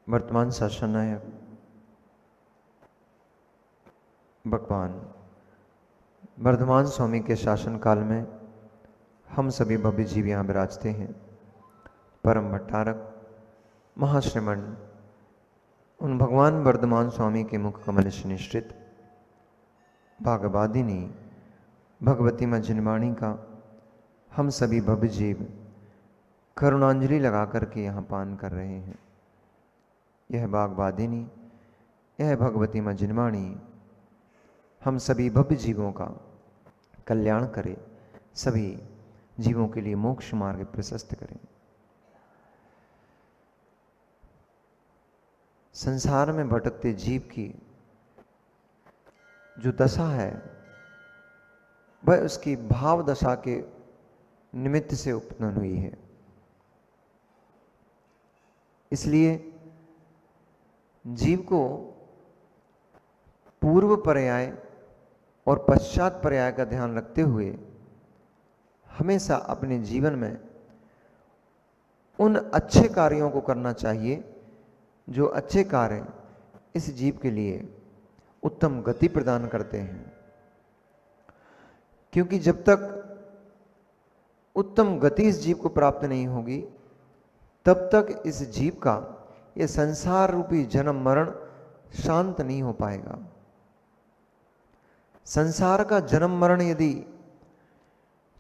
वर्तमान शासन नायक भगवान वर्धमान स्वामी के शासन काल में हम सभी भव्य जीव यहाँ विराजते हैं। परम भट्टारक महाश्रीमन उन भगवान वर्धमान स्वामी के मुख कमल से निश्चित भागवादिनी भगवती मां जिनवाणी का हम सभी भव्य जीव करुणांजलि लगा करके यहाँ पान कर रहे हैं। यह भागवादिनी, यह भगवती मां जिनवाणी हम सभी भव्य जीवों का कल्याण करे, सभी जीवों के लिए मोक्ष मार्ग प्रशस्त करें। संसार में भटकते जीव की जो दशा है वह उसकी भाव दशा के निमित्त से उत्पन्न हुई है। इसलिए जीव को पूर्व पर्याय और पश्चात पर्याय का ध्यान रखते हुए हमेशा अपने जीवन में उन अच्छे कार्यों को करना चाहिए जो अच्छे कार्य इस जीव के लिए उत्तम गति प्रदान करते हैं। क्योंकि जब तक उत्तम गति इस जीव को प्राप्त नहीं होगी तब तक इस जीव का यह संसार रूपी जन्म मरण शांत नहीं हो पाएगा। संसार का जन्म मरण यदि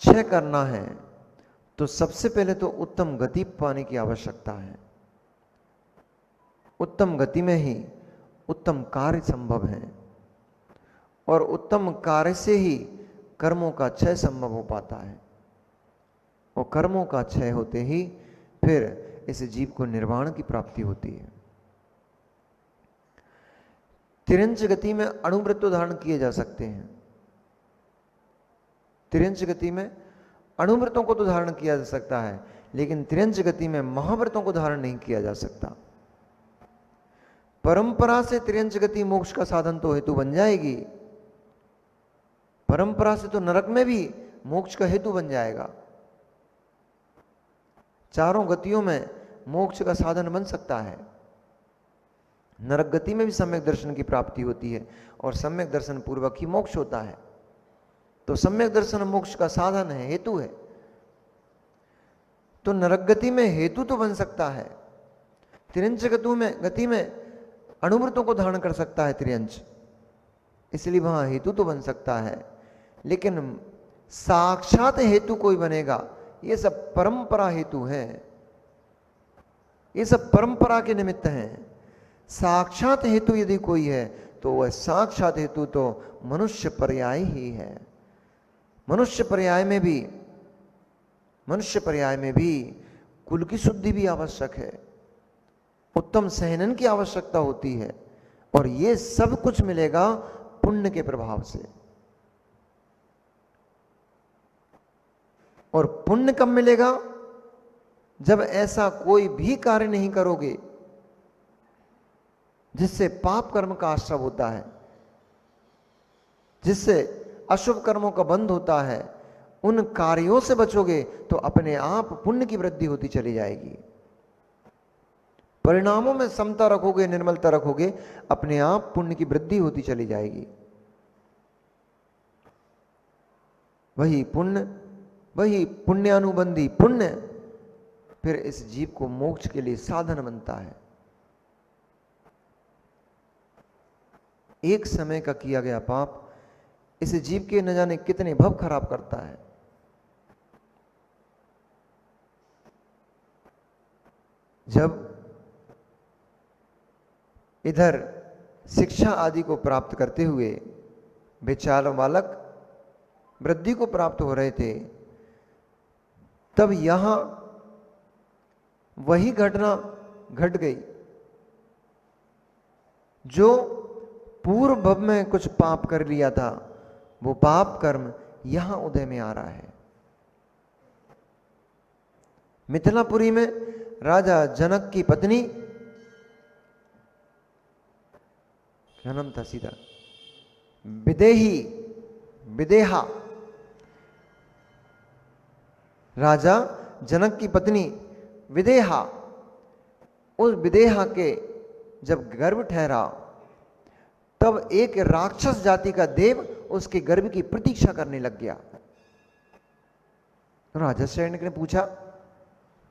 क्षय करना है तो सबसे पहले तो उत्तम गति पाने की आवश्यकता है। उत्तम गति में ही उत्तम कार्य संभव है और उत्तम कार्य से ही कर्मों का क्षय संभव हो पाता है और कर्मों का क्षय होते ही फिर इस जीव को निर्वाण की प्राप्ति होती है। तिरंज गति में अणुव्रत धारण किए जा सकते हैं। तिरंज गति में अणुव्रतों को तो धारण किया जा सकता है, लेकिन तिरंज गति में महाव्रतों को धारण नहीं किया जा सकता। परंपरा से तिरंज गति मोक्ष का साधन तो हेतु बन जाएगी, परंपरा से तो नरक में भी मोक्ष का हेतु बन जाएगा। चारों गतियों में मोक्ष का साधन बन सकता है। नरक गति में भी सम्यक दर्शन की प्राप्ति होती है और सम्यक दर्शन पूर्वक ही मोक्ष होता है। तो सम्यक दर्शन मोक्ष का साधन है, हेतु है। तो नरक गति में हेतु तो बन सकता है। तिरंज गति में अणुव्रतों को धारण कर सकता है तिरंज, इसलिए वहां हेतु तो बन सकता है, लेकिन साक्षात हेतु कोई बनेगा ये सब परंपरा हेतु है, ये सब परंपरा के निमित्त हैं। साक्षात हेतु यदि कोई है तो वह साक्षात हेतु तो मनुष्य पर्याय ही है। मनुष्य पर्याय में भी कुल की शुद्धि भी आवश्यक है, उत्तम सहनन की आवश्यकता होती है और ये सब कुछ मिलेगा पुण्य के प्रभाव से। और पुण्य कब मिलेगा? जब ऐसा कोई भी कार्य नहीं करोगे जिससे पाप कर्म का आश्रय होता है, जिससे अशुभ कर्मों का बंध होता है, उन कार्यों से बचोगे तो अपने आप पुण्य की वृद्धि होती चली जाएगी। परिणामों में समता रखोगे, निर्मलता रखोगे, अपने आप पुण्य की वृद्धि होती चली जाएगी। वही पुण्यानुबंधी पुण्य फिर इस जीव को मोक्ष के लिए साधन बनता है। एक समय का किया गया पाप इस जीव के न जाने कितने भव खराब करता है। जब इधर शिक्षा आदि को प्राप्त करते हुए बेचार बालक वृद्धि को प्राप्त हो रहे थे, तब यहां वही घटना घट गई जो पूर्व भव में कुछ पाप कर लिया था, वो पाप कर्म यहां उदय में आ रहा है। मिथिलापुरी में राजा जनक की पत्नी, क्या नाम था सीता, विदेहा, राजा जनक की पत्नी विदेहा, उस विदेहा के जब गर्भ ठहरा तब एक राक्षस जाति का देव उसके गर्भ की प्रतीक्षा करने लग गया। राजा सैनिक ने पूछा,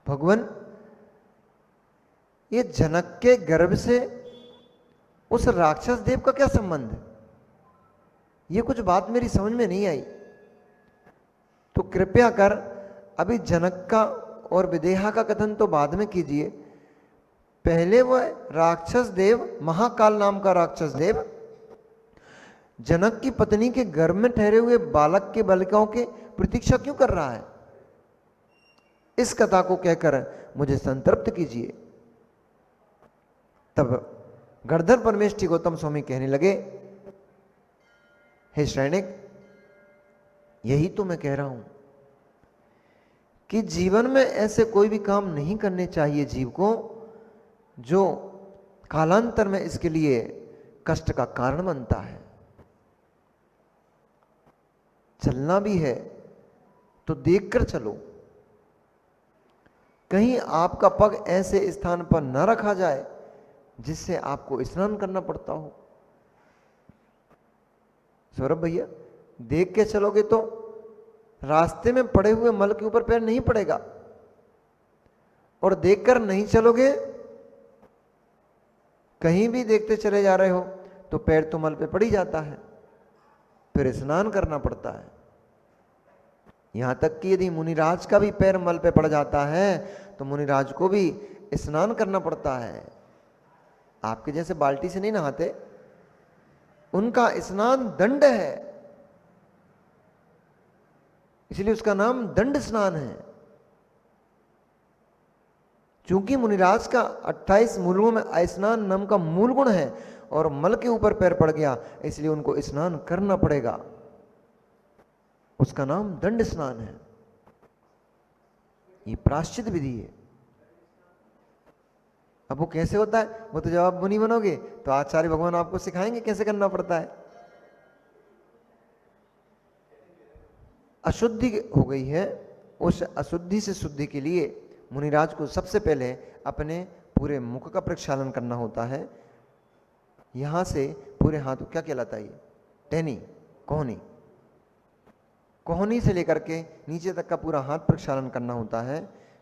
भगवान ये जनक के गर्भ से उस राक्षस देव का क्या संबंध है? ये कुछ बात मेरी समझ में नहीं आई, तो कृपया कर अभी जनक का और विदेहा का कथन तो बाद में कीजिए, पहले वह राक्षस देव, महाकाल नाम का राक्षस देव जनक की पत्नी के गर्भ में ठहरे हुए बालक के बालिकाओं के प्रतीक्षा क्यों कर रहा है? इस कथा को कहकर मुझे संतृप्त कीजिए। तब गणधर परमेष्ठी गौतम स्वामी कहने लगे, हे सैनिक, यही तो मैं कह रहा हूं कि जीवन में ऐसे कोई भी काम नहीं करने चाहिए जीव को जो कालांतर में इसके लिए कष्ट का कारण बनता है। चलना भी है तो देखकर चलो, कहीं आपका पग ऐसे स्थान पर न रखा जाए जिससे आपको स्नान करना पड़ता हो। सौरभ भैया, देख के चलोगे तो रास्ते में पड़े हुए मल के ऊपर पैर नहीं पड़ेगा, और देखकर नहीं चलोगे, कहीं भी देखते चले जा रहे हो तो पैर तो मल पे पड़ ही जाता है, फिर स्नान करना पड़ता है। यहां तक कि यदि मुनिराज का भी पैर मल पे पड़ जाता है तो मुनिराज को भी स्नान करना पड़ता है। आपके जैसे बाल्टी से नहीं नहाते, उनका स्नान दंड है, इसलिए उसका नाम दंड स्नान है। चूंकि मुनिराज का 28 मूलों में स्नान नाम का मूल गुण है और मल के ऊपर पैर पड़ गया, इसलिए उनको स्नान करना पड़ेगा, उसका नाम दंड स्नान है। ये प्रायश्चित विधि है। अब वो कैसे होता है, वो तो जब आप मुनि बनोगे तो आचार्य भगवान आपको सिखाएंगे कैसे करना पड़ता है। अशुद्धि हो गई है, उस अशुद्धि से शुद्धि के लिए मुनिराज को सबसे पहले अपने पूरे मुख का प्रक्षालन करना होता है। यहां से पूरे हाथ, क्या कहलाता है ये, टहनी, कोहनी, कोहनी से लेकर के नीचे तक का पूरा हाथ प्रक्षालन करना होता है।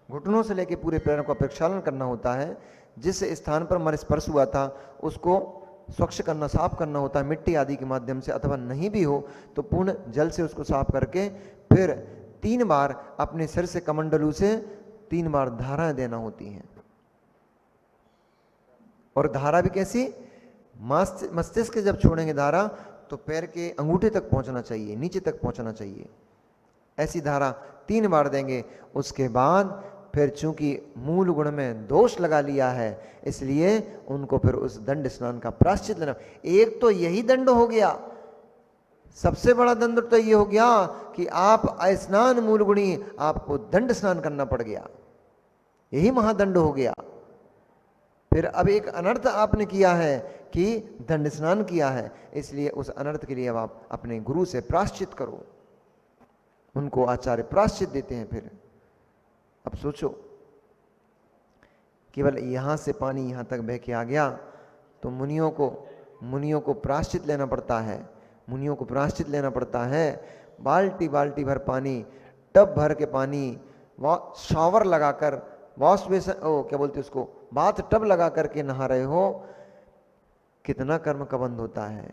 घुटनों से लेकर पूरे पैरों का प्रक्षालन करना होता है। जिस स्थान पर हमारे स्पर्श हुआ था उसको स्वच्छ करना, साफ करना होता है मिट्टी आदि के माध्यम से, अथवा नहीं भी हो तो पूर्ण जल से उसको साफ करके फिर 3 बार अपने सिर से कमंडलू से 3 बार धाराएं देना होती हैं। और धारा भी कैसी, मस्तिष्क के जब छोड़ेंगे धारा तो पैर के अंगूठे तक पहुंचना चाहिए, नीचे तक पहुंचना चाहिए। ऐसी धारा 3 बार देंगे। उसके बाद फिर चूंकि मूल गुण में दोष लगा लिया है, इसलिए उनको फिर उस दंड स्नान का प्रायश्चित लेना। एक तो यही दंड हो गया, सबसे बड़ा दंड तो ये हो गया कि आप स्नान मूल गुणी, आपको दंड स्नान करना पड़ गया, यही महादंड हो गया। फिर अब एक अनर्थ आपने किया है कि दंड स्नान किया है, इसलिए उस अनर्थ के लिए अब आप अपने गुरु से प्रायश्चित करो। उनको आचार्य प्रायश्चित देते हैं। फिर अब सोचो, केवल यहां से पानी यहां तक बह के आ गया तो मुनियों को प्रायश्चित लेना पड़ता है। मुनियों को प्रायश्चित लेना पड़ता है। बाल्टी बाल्टी भर पानी, टब भर के पानी, शावर लगाकर, वॉश बेसन, क्या बोलते उसको, बाथ टब लगा करके नहा रहे हो। कितना कर्म का बंध होता है।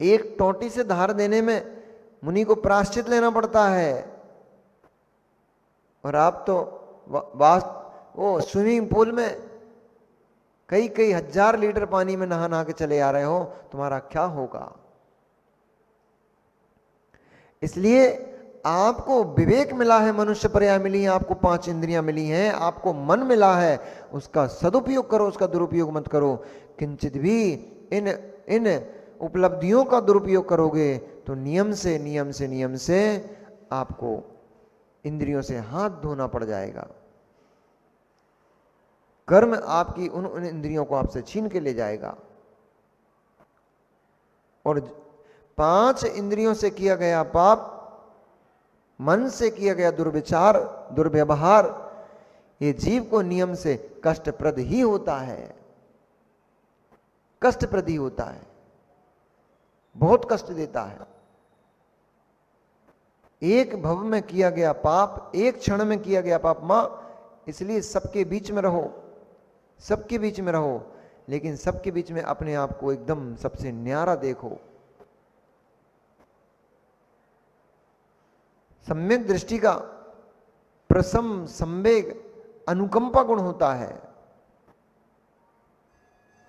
एक टोटी से धार देने में मुनि को प्रायश्चित लेना पड़ता है, और आप तो वो स्विमिंग पूल में कई हजार लीटर पानी में नहा के चले आ रहे हो, तुम्हारा क्या होगा। इसलिए आपको विवेक मिला है, मनुष्य पर्याय मिली है, आपको 5 इंद्रियां मिली हैं, आपको मन मिला है, उसका सदुपयोग करो, उसका दुरुपयोग मत करो। किंचित भी इन उपलब्धियों का दुरुपयोग करोगे तो नियम से आपको इंद्रियों से हाथ धोना पड़ जाएगा। कर्म आपकी उन इंद्रियों को आपसे छीन के ले जाएगा। और 5 इंद्रियों से किया गया पाप, मन से किया गया दुर्विचार, दुर्व्यवहार, ये जीव को नियम से कष्टप्रद ही होता है, कष्टप्रद ही होता है, बहुत कष्ट देता है। एक भव में किया गया पाप, एक क्षण में किया गया पाप मां, इसलिए सबके बीच में रहो, सबके बीच में रहो, लेकिन सबके बीच में अपने आप को एकदम सबसे न्यारा देखो। सम्यक दृष्टि का प्रसम संवेग अनुकंपा गुण होता है।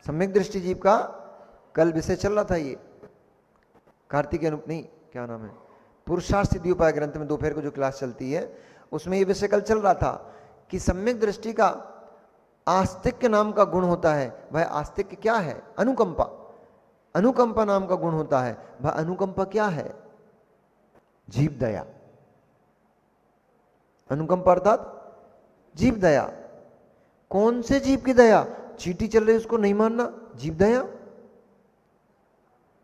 सम्यक दृष्टि जीव का कल विषय चल रहा था, ये कार्तिक नहीं क्या नाम है, पुरुषार्थ सिद्धि उपाय ग्रंथ में दोपहर को जो क्लास चलती है उसमें ये विषय कल चल रहा था कि सम्यक दृष्टि का आस्तिक्य नाम का गुण होता है। भाई आस्तिक्य क्या है? अनुकंपा, अनुकंपा नाम का गुण होता है। भाई अनुकंपा क्या है? जीव दया। अनुकंपा अर्थात जीव दया। कौन से जीव की दया? चींटी चल रही उसको नहीं मारना, जीव दया।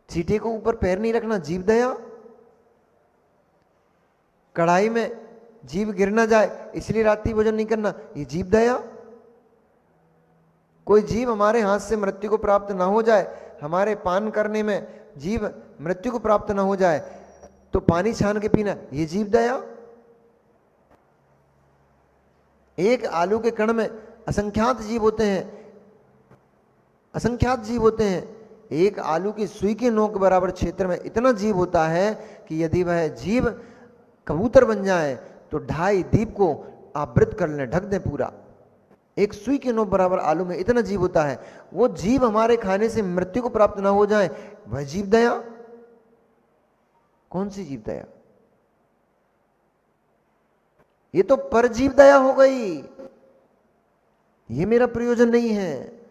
चींटी को ऊपर पैर नहीं रखना, जीव दया। कढ़ाई में जीव गिर ना जाए इसलिए रात्रि भोजन नहीं करना, ये जीव दया। कोई जीव हमारे हाथ से मृत्यु को प्राप्त ना हो जाए, हमारे पान करने में जीव मृत्यु को प्राप्त ना हो जाए तो पानी छान के पीना, ये जीव दया। एक आलू के कण में असंख्यात जीव होते हैं, असंख्यात जीव होते हैं। एक आलू की सुई के नोक बराबर क्षेत्र में इतना जीव होता है कि यदि वह जीव कबूतर बन जाए तो 2.5 द्वीप को आवृत कर लें, ढक दें पूरा। एक सुई के नोक बराबर आलू में इतना जीव होता है। वो जीव हमारे खाने से मृत्यु को प्राप्त ना हो जाए, वह जीव दया। कौन सी जीव दया? ये तो परजीव दया हो गई, ये मेरा प्रयोजन नहीं है।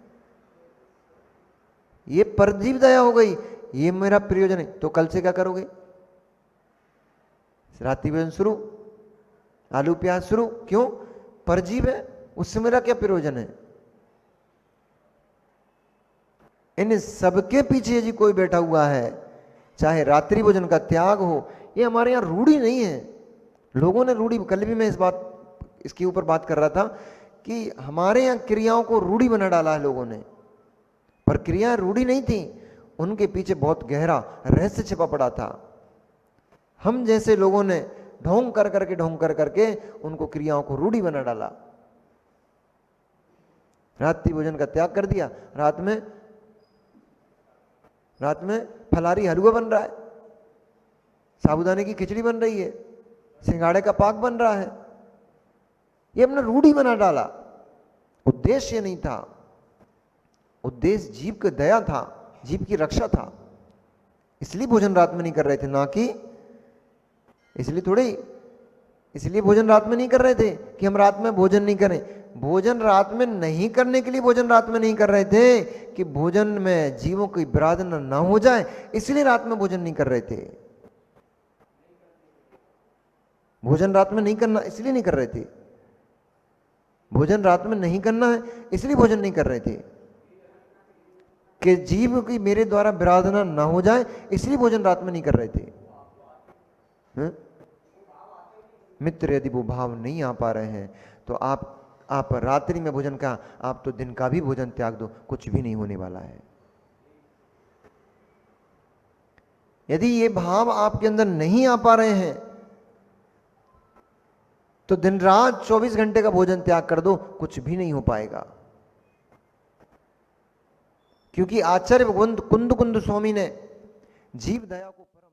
ये परजीव दया हो गई, ये मेरा प्रयोजन है। तो कल से क्या करोगे? रात्रि भोजन शुरू, आलू प्याज शुरू। क्यों? परजीव है, उससे मेरा क्या प्रयोजन है? इन सबके पीछे जी कोई बैठा हुआ है, चाहे रात्रि भोजन का त्याग हो। ये हमारे यहां रूढ़ी नहीं है, लोगों ने रूढ़ी, कल भी मैं इसके ऊपर बात कर रहा था कि हमारे यहां क्रियाओं को रूढ़ी बना डाला है लोगों ने, पर क्रियाएं रूढ़ी नहीं थी, उनके पीछे बहुत गहरा रहस्य छिपा पड़ा था। हम जैसे लोगों ने ढोंग कर करके उनको क्रियाओं को रूढ़ी बना डाला। रात्रि भोजन का त्याग कर दिया, रात में फलारी हलवा बन रहा है, साबूदाने की खिचड़ी बन रही है, सिंगाड़े का पाक बन रहा है। ये हमने रूढ़ी बना डाला। उद्देश्य नहीं था, उद्देश्य जीव की दया था, जीव की रक्षा था। इसलिए भोजन रात में नहीं कर रहे थे, ना कि इसलिए भोजन रात में नहीं कर रहे थे कि हम रात में भोजन नहीं करें। भोजन रात में नहीं करने के लिए भोजन रात में नहीं कर रहे थे कि भोजन में जीवों की विराधना ना हो जाए, इसलिए रात में भोजन नहीं कर रहे थे। भोजन रात में नहीं करना इसलिए नहीं कर रहे थे, भोजन रात में नहीं करना है इसलिए भोजन नहीं कर रहे थे कि जीव की मेरे द्वारा विराधना ना हो जाए, इसलिए भोजन रात में नहीं कर रहे थे। मित्र यदि वो भाव नहीं आ पा रहे हैं तो आप रात्रि में भोजन का, आप तो दिन का भी भोजन त्याग दो, कुछ भी नहीं होने वाला है। यदि ये भाव आपके अंदर नहीं आ पा रहे हैं तो दिन रात 24 घंटे का भोजन त्याग कर दो, कुछ भी नहीं हो पाएगा। क्योंकि आचार्य भगवंत कुंद स्वामी ने जीव दया को परम